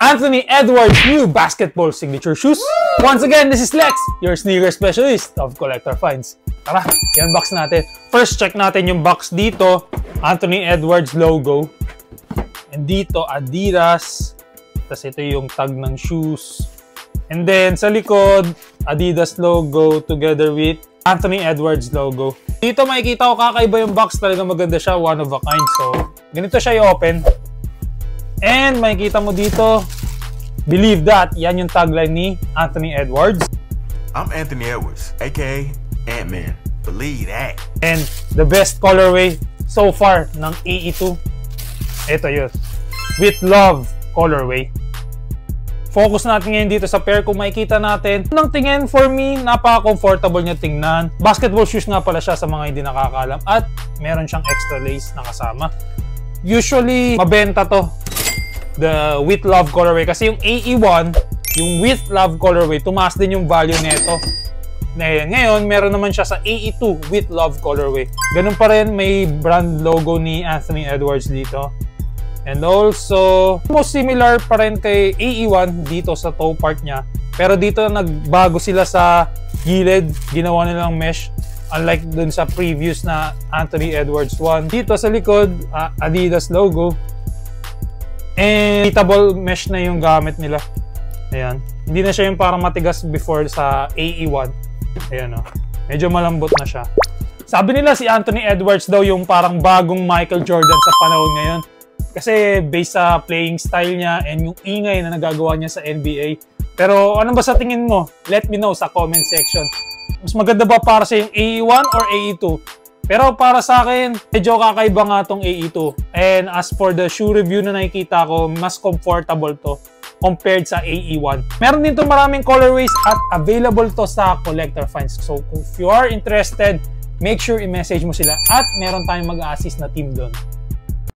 Anthony Edwards new basketball signature shoes. Once again, this is Lex, your sneaker specialist of Collector Finds. Tara, i-unbox natin. First, check natin yung box dito. Anthony Edwards logo. And dito, Adidas. Tapos ito yung tag ng shoes. And then, sa likod, Adidas logo together with Anthony Edwards logo. Dito makikita ko kakaiba yung box. Talaga maganda siya. One of a kind. So, ganito siya i-open. And makikita mo dito, believe that. Yan yung tagline ni Anthony Edwards. I'm Anthony Edwards, aka Ant-Man. Believe that. And the best colorway so far ng AE2. Ito yun. With Love colorway. Focus natin ngayon dito sa pair. Kung makikita natin, unang tingin for me, napaka-comfortable niya tingnan. Basketball shoes nga pala siya sa mga hindi nakakaalam. At meron siyang extra lace na kasama. Usually, mabenta to. The With Love colorway. Kasi yung AE1, yung With Love colorway, tumaas din yung value nito. Ngayon, meron naman siya sa AE2 With Love colorway. Ganun pa rin, may brand logo ni Anthony Edwards dito. And also, most similar pa rin kay AE1 dito sa toe part niya. Pero dito nagbago sila sa gilid, ginawa nilang mesh. Unlike dun sa previous na Anthony Edwards 1. Dito sa likod, Adidas logo. And breathable mesh na yung gamit nila. Ayan. Hindi na siya yung parang matigas before sa AE1. Ayan o. Medyo malambot na siya. Sabi nila si Anthony Edwards daw yung parang bagong Michael Jordan sa panahon ngayon. Kasi based sa playing style niya and yung ingay na nagagawa niya sa NBA. Pero ano ba sa tingin mo? Let me know sa comment section. Mas maganda ba para sa yung AE1 or AE2? Pero para sa akin, medyo kakaiba nga tong AE2. And as for the shoe review na nakikita ko, mas comfortable to compared sa AE1. Meron din to maraming colorways at available to sa Collector Finds. So if you are interested, make sure i-message mo sila at meron tayong mag-a-assist na team doon.